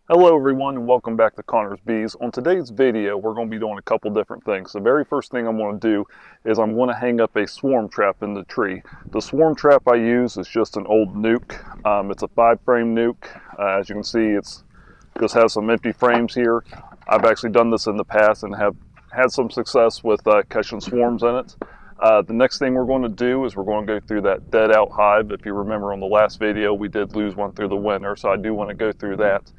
Hello everyone and welcome back to Connor's Bees. On today's video we're going to be doing a couple different things. The very first thing I'm going to do is I'm going to hang up a swarm trap in the tree. The swarm trap I use is just an old nuke. It's a 5-frame nuke. As you can see, it's just has some empty frames here. I've actually done this in the past and have had some success with catching swarms in it. The next thing we're going to do is we're going to go through that dead out hive. If you remember on the last video we did lose one through the winter, so I do want to go through that.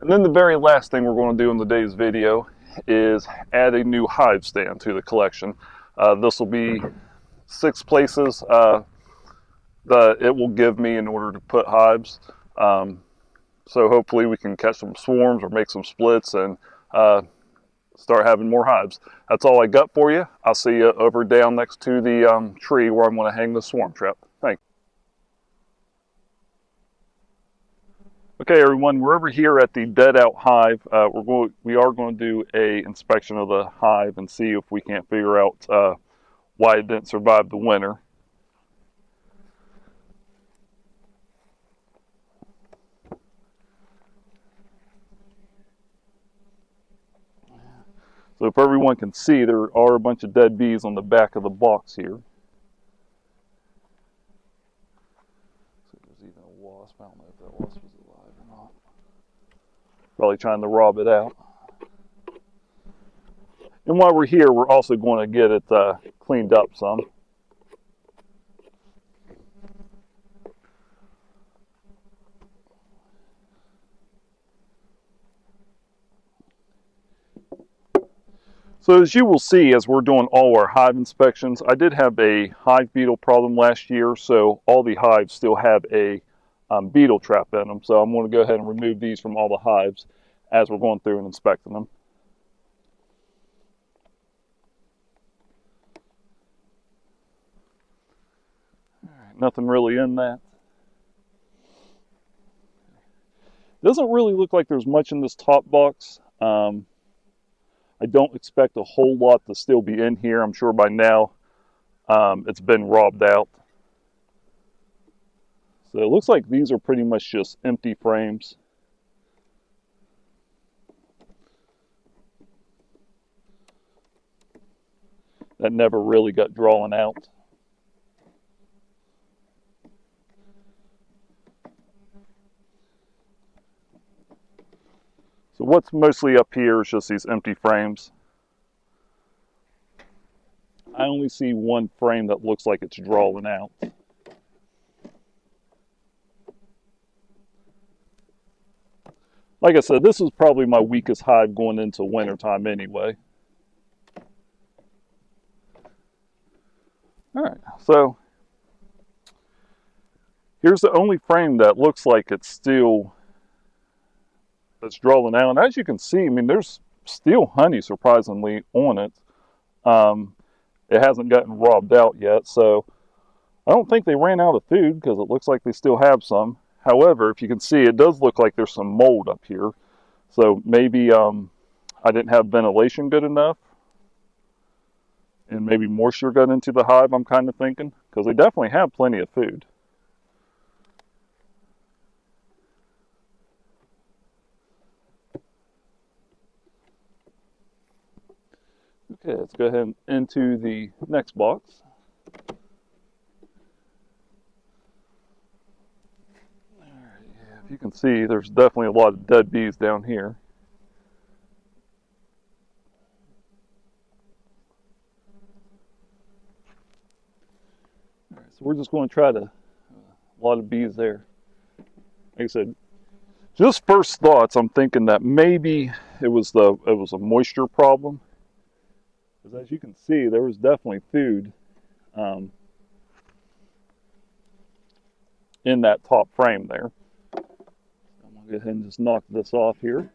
And then the very last thing we're going to do in today's video is add a new hive stand to the collection. This will be 6 places that it will give me in order to put hives. So hopefully we can catch some swarms or make some splits and start having more hives. That's all I got for you. I'll see you over down next to the tree where I'm going to hang the swarm trap. Thanks. Okay, everyone, we're over here at the dead out hive. We are going to do a inspection of the hive and see if we can't figure out why it didn't survive the winter. So if everyone can see, there are a bunch of dead bees on the back of the box here. So there's even a wasp. I don't know if that wasp is alive or not. Probably trying to rob it out. And while we're here, we're also going to get it cleaned up some. So as you will see, as we're doing all our hive inspections, I did have a hive beetle problem last year, so all the hives still have a beetle trap in them. So I'm going to go ahead and remove these from all the hives as we're going through and inspecting them. All right, nothing really in that. Doesn't really look like there's much in this top box. I don't expect a whole lot to still be in here. I'm sure by now it's been robbed out. So it looks like these are pretty much just empty frames. That never really got drawn out. So what's mostly up here is just these empty frames. I only see one frame that looks like it's drawing out. Like I said, this is probably my weakest hive going into wintertime anyway. Alright, so here's the only frame that looks like it's still that's drawing out. And as you can see, I mean, there's still honey surprisingly on it. It hasn't gotten robbed out yet, so I don't think they ran out of food because it looks like they still have some. However, if you can see, it does look like there's some mold up here. So maybe I didn't have ventilation good enough and maybe moisture got into the hive, I'm kind of thinking, because they definitely have plenty of food. Okay, let's go ahead and into the next box. All right, yeah, if you can see, there's definitely a lot of dead bees down here. All right, so we're just going to try to, a lot of bees there. Like I said, just first thoughts, I'm thinking that maybe it was a moisture problem. Because as you can see, there was definitely food in that top frame there. I'm going to go ahead and just knock this off here.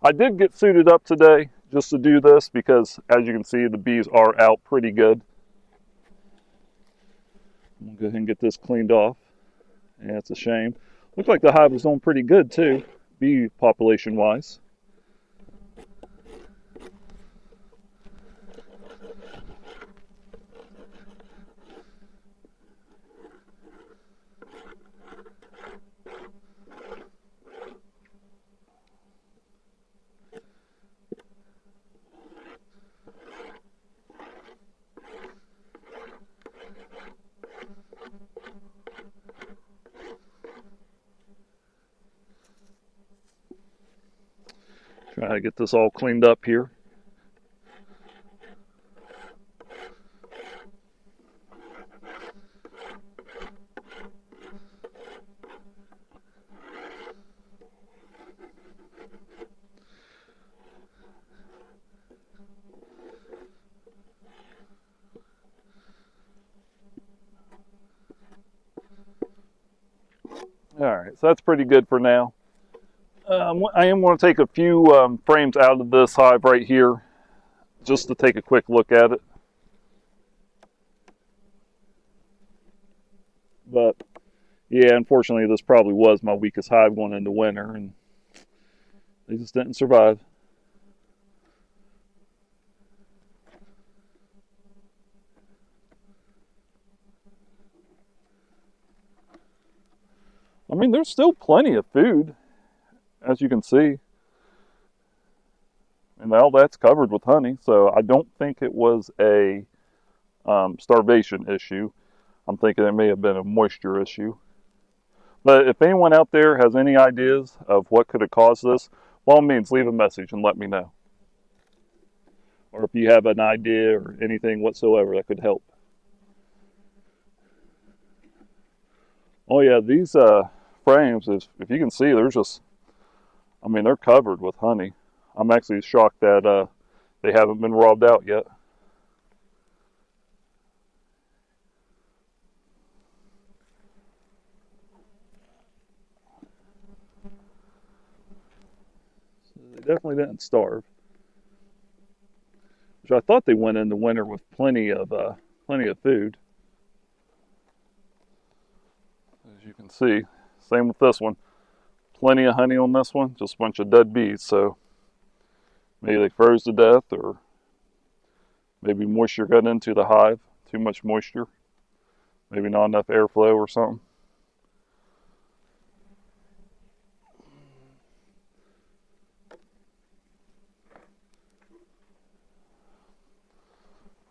I did get suited up today just to do this because, as you can see, the bees are out pretty good. I'm going to go ahead and get this cleaned off. Yeah, it's a shame. Looks like the hive was doing pretty good too, bee population wise. Try to get this all cleaned up here. Alright, so that's pretty good for now. I am going to take a few frames out of this hive right here just to take a quick look at it. But yeah, unfortunately this probably was my weakest hive going into winter, and they just didn't survive. I mean, there's still plenty of food, as you can see. And all that's covered with honey, so I don't think it was a starvation issue. I'm thinking it may have been a moisture issue. But if anyone out there has any ideas of what could have caused this, by all means, leave a message and let me know. Or if you have an idea or anything whatsoever that could help. Oh yeah, these frames, if you can see, there's just, I mean, they're covered with honey. I'm actually shocked that they haven't been robbed out yet. So they definitely didn't starve. Which I thought they went into winter with plenty of food. As you can see, same with this one. Plenty of honey on this one, just a bunch of dead bees. So maybe they froze to death, or maybe moisture got into the hive, too much moisture. Maybe not enough airflow or something.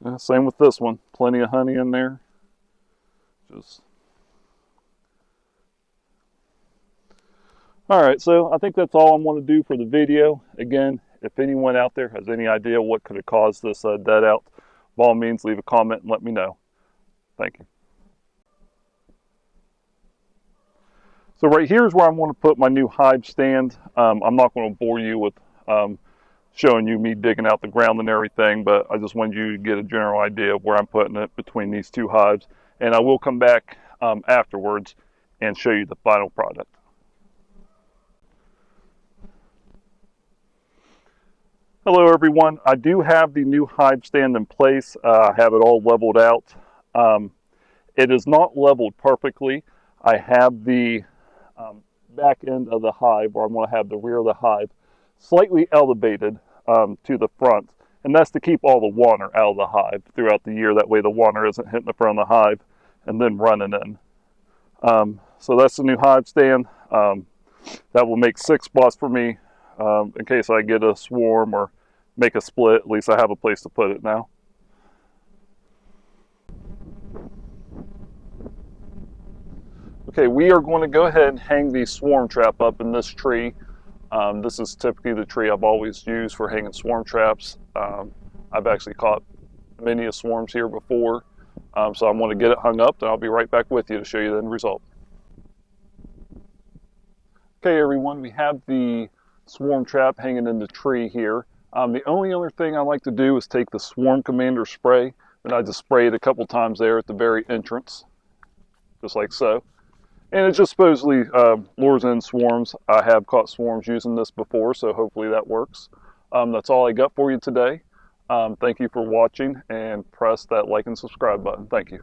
Yeah, same with this one, plenty of honey in there. Alright, so I think that's all I want to do for the video. Again, if anyone out there has any idea what could have caused this dead out, by all means leave a comment and let me know. Thank you. So right here is where I'm going to put my new hive stand. I'm not going to bore you with showing you me digging out the ground and everything, but I just wanted you to get a general idea of where I'm putting it between these two hives. And I will come back afterwards and show you the final product. Hello everyone, I do have the new hive stand in place. I have it all leveled out. It is not leveled perfectly. I have the back end of the hive, or I'm going to have the rear of the hive slightly elevated to the front, and that's to keep all the water out of the hive throughout the year. That way the water isn't hitting the front of the hive and then running in. So that's the new hive stand. That will make 6 spots for me in case I get a swarm or make a split. At least I have a place to put it now. Okay, we are going to go ahead and hang the swarm trap up in this tree. This is typically the tree I've always used for hanging swarm traps. I've actually caught many swarms here before, so I'm going to get it hung up, and I'll be right back with you to show you the end result. Okay everyone, we have the swarm trap hanging in the tree here. The only other thing I like to do is take the Swarm Commander spray, and I just spray it a couple times there at the very entrance, just like so. And it just supposedly lures in swarms. I have caught swarms using this before, so hopefully that works. That's all I got for you today. Thank you for watching, and press that like and subscribe button. Thank you.